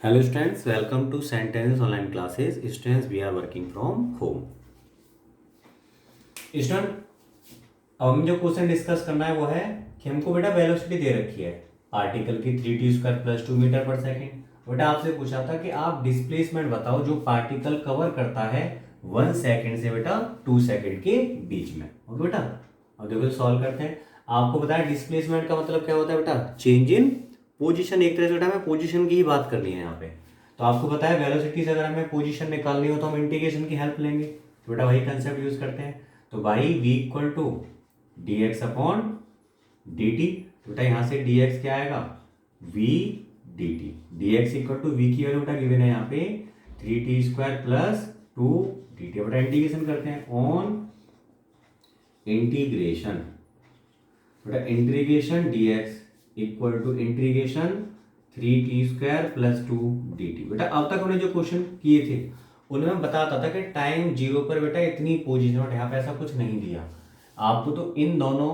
Hello students, welcome to Sentences online classes. Students, we are working from home. Student, अब हम जो question discuss करना है वो है कि हमको बेटा वेलोसिटी दे रखी है पार्टिकल की 3t² + 2 मीटर पर सेकेंड। बेटा आपसे पूछा था कि आप डिस्प्लेसमेंट बताओ जो पार्टिकल कवर करता है 1 सेकेंड से बेटा 2 सेकेंड के बीच में। ओके बेटा, अब देखो सॉल्व करते हैं। आपको बताया डिस्प्लेसमेंट का मतलब क्या होता है बेटा, चेंज इन पोजीशन। एक तरह से बेटा हमें पोजीशन की ही बात करनी है यहाँ पे। तो आपको बताया वेलोसिटी से अगर हमें पोजीशन निकालनी हो तो हम इंटीग्रेशन की हेल्प लेंगे। तो बेटा वही कंसेप्ट यूज करते हैं। तो by v equal to D X upon D T. बेटा यहाँ से dx क्या आएगा, v dt। dx equal to v की वैल्यू बेटा गिवन है यहाँ पे 3t² + 2dt। बेटा इंटीग्रेशन करते हैं ऑन इंटीग्रेशन। बेटा integration dx equal to integration 3t² + 2dt। बेटा अब तक हमने जो क्वेश्चन किए थे उनमें बताता था कि टाइम 0 पर बेटा इतनी पोजीशन, और यहाँ पे ऐसा कुछ नहीं दिया आपको। तो इन दोनों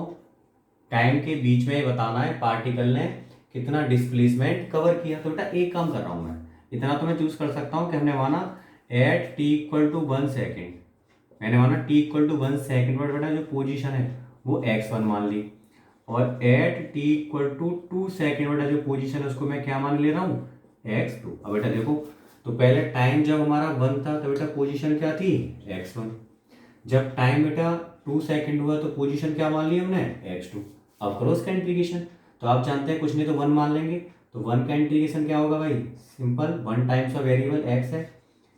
टाइम के बीच में बताना है पार्टिकल ने कितना डिस्प्लेसमेंट कवर किया। तो बेटा एक काम कर रहा हूँ मैं, इतना तो मैं चूज कर सकता हूँ कि हमने माना at t equal to 1 second, मैंने माना t इक्वल टू 1 सेकेंड पर बेटा जो पोजीशन है वो x1 मान ली, और at t equal to 2 second बेटा जो पोजीशन है उसको मैं क्या मान ले रहा हूँ, x2। अब बेटा देखो, तो पहले टाइम जब हमारा 1 था तो बेटा पोजीशन क्या थी, x1। जब टाइम बेटा 2 सेकेंड हुआ तो पोजीशन क्या मान ली हमने, x2। अब करो उसका इंटीग्रेशन। तो आप जानते हैं कुछ नहीं तो 1 मान लेंगे। तो 1 का इंटीग्रेशन क्या होगा भाई, simple 1 times of variable x है।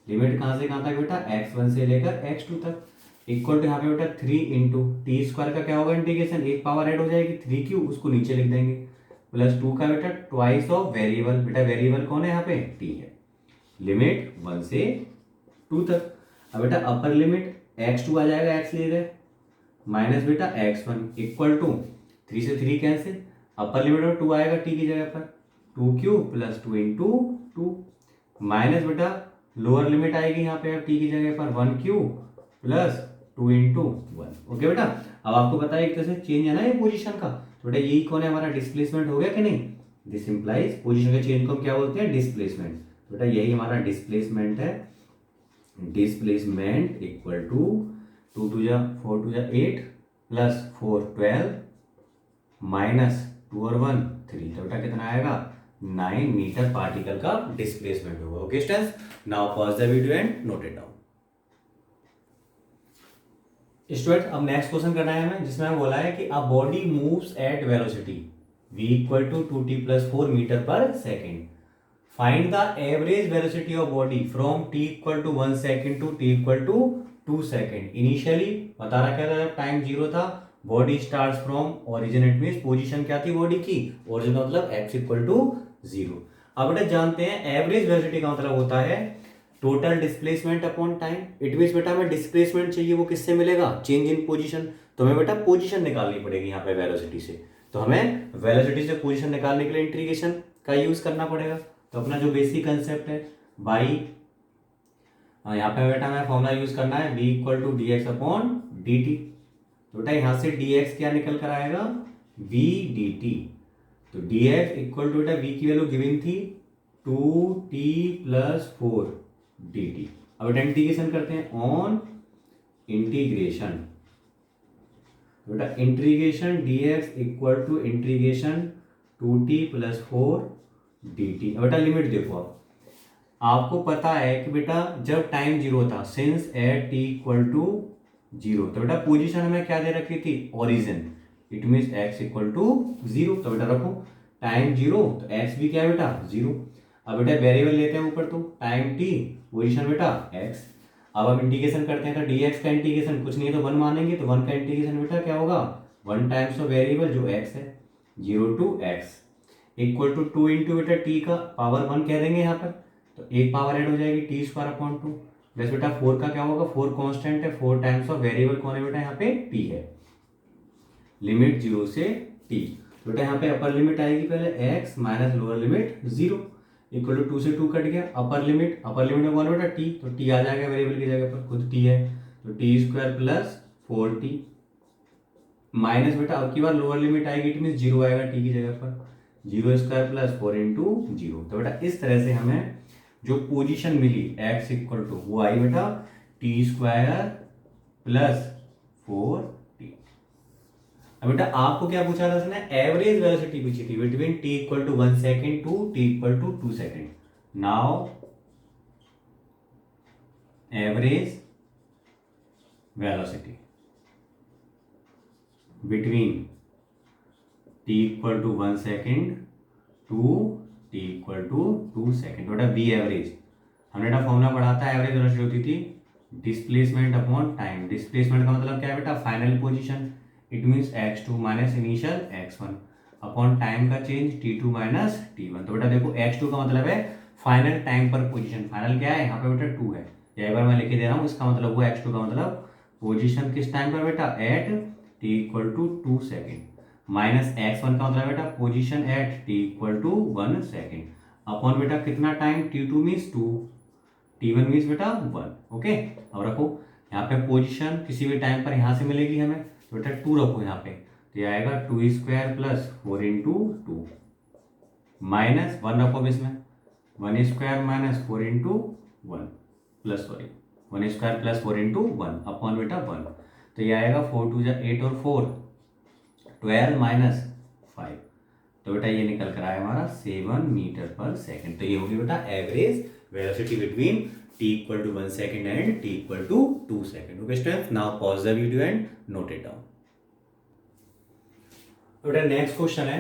लिमिट कहाँ से कहाँ तक बेटा, x1 से लेकर x2 तक। इक्वल टू यहाँ पे बेटा 3 इंटू t² का क्या होगा इंटीग्रेशन, एक पावर ऐड हो जाएगी 3 उसको नीचे लिख देंगे, प्लस 2 का बेटा ट्वाइस ऑफ वेरिएबल। बेटा वेरिएबल कौन है यहाँ पे, t है। लिमिट 1 से 2 तक। अब बेटा अपर लिमिट x2 आ जाएगा, x ले गए, माइनस बेटा x1 इक्वल टू 3 से 3 कैंसिल, अपर लिमिट में 2 आएगा t की जगह पर, 2³ + 2 इंटू 2, माइनस बेटा लोअर लिमिट आएगी यहाँ पे t की जगह पर 1³ + 2 इंटू 1। ओके बेटा, अब आपको पता है एक तरह से चेंज है ना ये पोजीशन का। तो बेटा यही कौन है, हमारा डिस्प्लेसमेंट हो गया कि नहीं। दिस इंप्लाइज पोजीशन के चेंज को हम क्या बोलते हैं, डिस्प्लेसमेंट। बेटा यही हमारा डिस्प्लेसमेंट है। डिस्प्लेसमेंट इक्वल टू 2 2 जा 4 2 जा 8 + 4 12 माइनस 2 और 1 3। तो बेटा कितना आएगा, 9 मीटर पार्टिकल का डिस्प्लेसमेंट होगा। Okay students, now pause the video and note it down. Student अब नेक्स्ट क्वेश्चन करना है हमें, जिसमें हमें बोला है कि a body moves at velocity v equal to 2t + 4 metre पर second. Find the average velocity of body from t equal to 1 second to t equal to 2 second. Initially बता रहा क्या था, जब टाइम 0 था body start from origin. It means position क्या थी body की, ओरिजिन मतलब x इक्वल टू 0। अब बेटा जानते हैं एवरेज वेलोसिटी का मतलब होता है total displacement upon time. It means बेटा हमें डिस्प्लेसमेंट चाहिए, वो किससे मिलेगा, चेंज इन पोजीशन। तो हमें बेटा पोजीशन निकालनी पड़ेगी यहाँ पे वेलोसिटी से। तो हमें वेलोसिटी से पोजीशन निकालने के लिए इंटीग्रेशन का यूज करना पड़ेगा। तो अपना जो बेसिक कंसेप्ट है बाई, यहाँ पे बेटा हमें फॉर्मूला यूज करना है v equal to dx upon dt। तो बेटा यहाँ से dx क्या निकल कर आएगा, v dt। तो dx इक्वल टू बेटा v की वैल्यू गिवन थी 2t + 4 dt। अब बेटा इंटीग्रेशन करते हैं ऑन इंटीग्रेशन। बेटा integration dx equal to integration 2t + 4 dt। अब बेटा लिमिट देखो, आपको पता है कि बेटा जब टाइम 0 था, since at t equal to 0, तो बेटा पोजीशन हमें क्या दे रखी थी, origin. It means x equal to 0। तो बेटा रखो टाइम 0 तो x भी क्या है बेटा 0। अब बेटा वेरिएबल लेते हैं ऊपर, तो टाइम t पोजीशन बेटा x। अब हम इंटीग्रेशन करते हैं, तो dx का इंटीग्रेशन कुछ नहीं है तो 1 मानेंगे, तो 1 का इंटीग्रेशन बेटा क्या होगा, 1 टाइम्स ऑफ वेरिएबल जो x है 0 to x equal to 2 into बेटा t का पावर 1 कह देंगे यहाँ पर, तो एक पावर ऐड हो जाएगी t² अपॉन 2 प्लस बेटा 4 का क्या होगा, 4 कांस्टेंट है, 4 टाइम्स ऑफ वेरिएबल कौन है बेटा यहाँ पे t है। लिमिट 0 से t। बेटा यहाँ पे अपर लिमिट आएगी पहले x minus lower limit 0 equal to 2 से 2 कट गया। अपर लिमिट में कौन बेटा t, तो t आ जाएगा वेरिएबल की जगह पर, खुद t है, तो t² + 4t माइनस बेटा अब की बार लोअर लिमिट आएगी, इट मीन 0 आएगा t की जगह पर, जीरो स्क्वायर प्लस 4 × 0। तो बेटा इस तरह से हमें जो पोजीशन मिली x इक्वल टू वो आई बेटा टी स्क्वायर प्लस 4t। अब बेटा आपको क्या पूछा था उसने, एवरेज वेलोसिटी पूछी थी between t equal to 1 second to t equal to 2 second. Now average velocity between t equal to 1 second to t equal to 2 second. बेटा बी एवरेज हमने बेटा फॉर्मूला पढ़ा था, एवरेज वेलोसिटी होती थी डिस्प्लेसमेंट अपॉन टाइम। डिस्प्लेसमेंट का मतलब क्या है बेटा, final position, it means x2 minus initial x1 upon time का चेंज t2 माइनस t1। तो बेटा देखो x2 का मतलब है फाइनल टाइम पर पोजीशन, फाइनल क्या है यहाँ पे बेटा 2 है, या एक बार मैं लिख के दे रहा हूँ, इसका मतलब वो x2 का मतलब पोजीशन किस टाइम पर बेटा, at t equal to 2 second, minus x1 का मतलब बेटा position at t equal to 1 second upon बेटा कितना time, t2 means 2, t1 means बेटा 1। ओके, अब रखो यहाँ पे पोजीशन किसी भी टाइम पर यहाँ से मिलेगी हमें, तो बेटा 2 रखो यहाँ पे, तो ये आएगा 2 स्क्वायर प्लस 4 × 2 माइनस 1 रखो अब इसमें, 1 square minus 4 × 1 plus 1 square plus 4 × 1 upon बेटा 1। तो ये आएगा 4 2 जा 8 और 4 12 माइनस 5, तो बेटा ये निकल कर आया हमारा 7 मीटर पर सेकेंड। तो ये होगी बेटा average velocity between t equal to 1 second and t equal to 2 second. Okay students, now pause the video and note it down. बेटा नेक्स्ट क्वेश्चन है,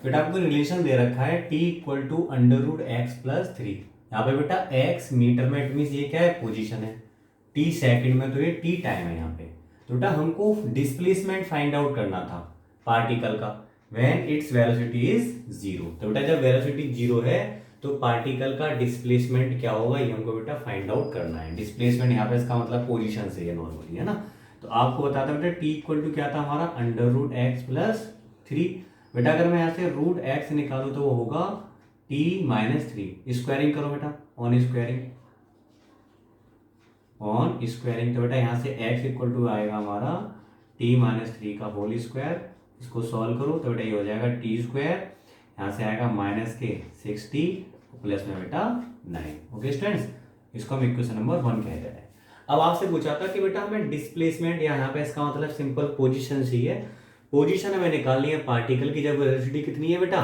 बेटा आपको रिलेशन दे रखा है t equal to √x plus 3। यहाँ पे बेटा x मीटर में, इट मीन्स ये क्या है, पोजीशन है, t सेकंड में तो ये t टाइम है यहाँ पे। तो बेटा हमको डिस्प्लेसमेंट फाइंड आउट करना था पार्टिकल का व्हेन इट्स वेलोसिटी इज 0। तो बेटा जब वेलोसिटी 0 है तो पार्टिकल का डिस्प्लेसमेंट क्या होगा, ये हमको बेटा फाइंड आउट करना है। डिस्प्लेसमेंट यहाँ पे इसका मतलब पोजीशन से है नॉर्मली, है ना। तो आपको बताता बेटा t इक्वल टू क्या था हमारा, √x प्लस 3। बेटा अगर मैं यहाँ से √x निकालू तो वो होगा t माइनस 3। स्क्वायरिंग करो बेटा, ऑन स्क्वायरिंग, ऑन स्क्वायरिंग। तो बेटा यहाँ से x इक्वल टू आएगा हमारा t माइनस 3 का होल स्क्वायर। इसको सॉल्व करो तो बेटा ये हो जाएगा t स्क्वायर, यहाँ से आएगा माइनस के 60 प्लस में बेटा 9। ओके स्टूडेंट्स, इसको हम इक्वेशन नंबर 1 कह रहे हैं। अब आपसे पूछा था कि बेटा हमें डिस्प्लेसमेंट, यहाँ पे इसका मतलब सिंपल पोजीशन चाहिए। पोजीशन हमें निकालनी है पार्टिकल की जब वेलोसिटी कितनी है बेटा,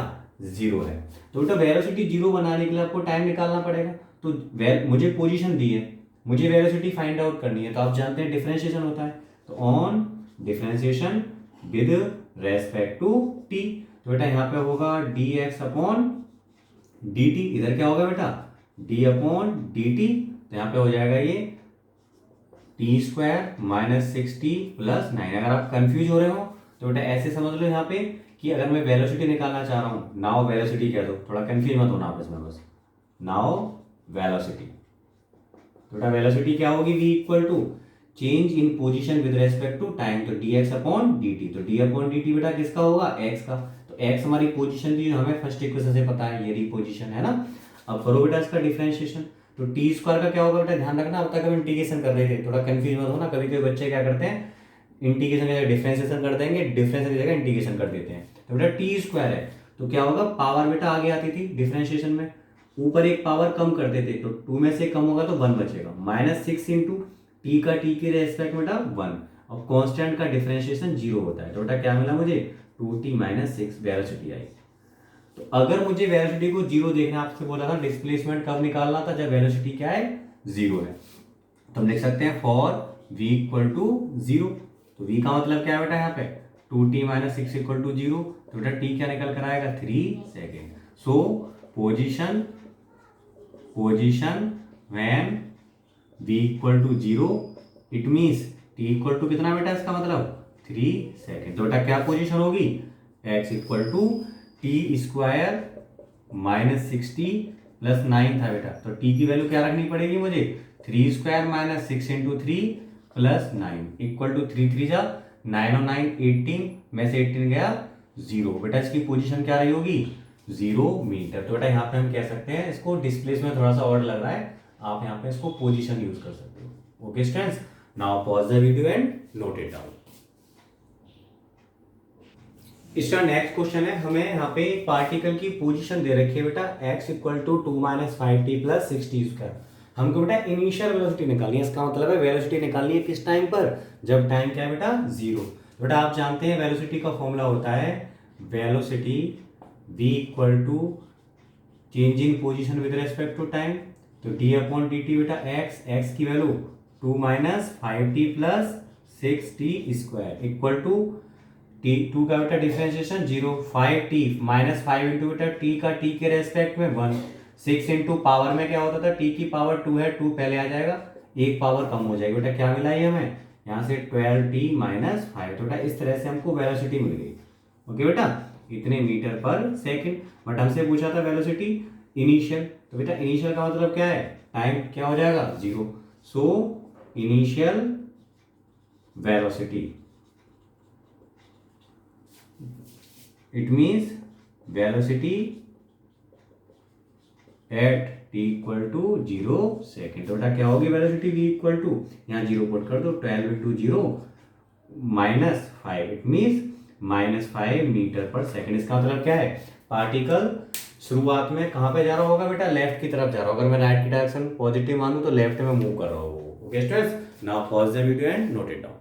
0 है। तो बेटा वेलोसिटी 0 बनाने के लिए आपको टाइम निकालना पड़ेगा। तो मुझे पोजीशन दी है, मुझे वेलोसिटी फाइंड आउट करनी है, तो आप जानते हैं डिफरेंशिएशन होता है। तो on differentiation with respect to t, तो बेटा यहाँ पे होगा dx अपॉन dt, इधर क्या होगा बेटा d अपॉन dt, तो यहाँ पे हो जाएगा ये t स्क्वायर माइनस 60 प्लस 9। अगर आप कंफ्यूज हो रहे हो तो बेटा ऐसे समझ लो यहाँ पे कि अगर मैं वेलोसिटी निकालना चाह रहा हूँ, नाउ वेलोसिटी कह दो, थोड़ा कंफ्यूज मत होना आपस में, बस नाउ वेलोसिटी। तो बेटा वेलोसिटी क्या होगी, v equal to change in position with respect to time, तो dx अपॉन dt। तो d अपॉन dt बेटा किसका होगा, x का। तो x हमारी पोजीशन थी, हमें फर्स्ट इक्वेशन से पता है, ये री पोजीशन है ना। अब करो बेटा इसका डिफरेंशिएशन, तो टी स्क्वायर का क्या होगा बेटा, ध्यान रखना अब तक हम इंटीग्रेशन कर रहे थे, थोड़ा कंफ्यूज मत होना। कभी कभी बच्चे क्या करते हैं, इंटीग्रेशन की जगह डिफरेंशिएशन कर देंगे, डिफरेंशिएशन की जगह इंटीग्रेशन कर देते हैं। तो बेटा टी स्क्वायर है तो क्या होगा, पावर बेटा आगे आती थी डिफरेंशिएशन में, ऊपर एक पावर कम करते थे, तो 2 में से कम होगा तो 1 बचेगा, माइनस 6 इंटू टी का टी के रेस्पेक्ट में बेटा 1, और कांस्टेंट का डिफरेंशिएशन 0 होता है। तो बेटा क्या मिला मुझे, 2t माइनस 6 वेलोसिटी आई। तो अगर मुझे वेलोसिटी को 0 देखना, आपसे बोला था डिस्प्लेसमेंट कब निकालना था, जब वेलोसिटी क्या है, 0 है। तो हम लिख सकते हैं फॉर v इक्वल टू 0। तो v का मतलब क्या है बेटा यहाँ पे, 2t माइनस 6 इक्वल टू 0। तो बेटा t क्या निकल कर आएगा, 3 second. So position when v equal to 0, it means t equal to कितना बेटा, इसका मतलब 3 सेकेंड। तो बेटा क्या पोजीशन होगी, x equal to T square minus 60 plus 9 था बेटा, तो t की वैल्यू क्या रखनी पड़ेगी मुझे, 3 square minus 6 into 3 plus 9 equal to 3 3 जा 9 और 9 18 में से 18 गया 0। बेटा इसकी पोजीशन क्या रही होगी, 0 मीटर। तो बेटा यहाँ पे हम कह सकते हैं, इसको डिस्प्लेसमेंट थोड़ा सा और लग रहा है, आप यहाँ पे इसको पोजीशन यूज कर सकते हो। Okay students, now pause the video and note it down. इसका नेक्स्ट क्वेश्चन है, हमें यहाँ पे पार्टिकल की पोजीशन दे रखी है बेटा x equal to 2 - 5t + 6t square. हमको बेटा इनिशियल वेलोसिटी निकालनी है, इसका मतलब है वेलोसिटी निकालनी है किस टाइम पर, जब टाइम क्या है बेटा 0। बेटा आप जानते हैं वेलोसिटी का फॉर्मूला होता है velocity v equal to change in position with respect to time. तो d/dt बेटा x की value 2 - 5t + 6t square equal to two का बेटा डिफरेंशिएशन 0, 5t -5 इंटू बेटा t का t के रेस्पेक्ट में 1, 6 इंटू पावर में क्या होता था, t की पावर 2 है, 2 पहले आ जाएगा, एक पावर कम हो जाएगी बेटा, क्या मिला ये हमें यहाँ से 12t - 5। तो बेटा इस तरह से हमको वेलोसिटी मिल गई। ओके बेटा, इतने मीटर पर सेकंड। बट हमसे पूछा था वेलोसिटी इनिशियल, तो बेटा इनिशियल का मतलब क्या है, टाइम क्या हो जाएगा 0। So initial velocity it means velocity at t equal to 0 second. तो बेटा क्या होगी वेलोसिटी v इक्वल टू, यहाँ 0 पुट कर दो, 12 इंटू 0 -5 इट मीन्स -5 मीटर पर सेकेंड। इसका मतलब क्या है, पार्टिकल शुरुआत में कहाँ पे जा रहा होगा बेटा, लेफ्ट की तरफ जा रहा होगा। अगर मैं राइट की डायरेक्शन पॉजिटिव मानूं तो लेफ्ट में मूव कर रहा होगा। Okay students, now pause the video and note it down.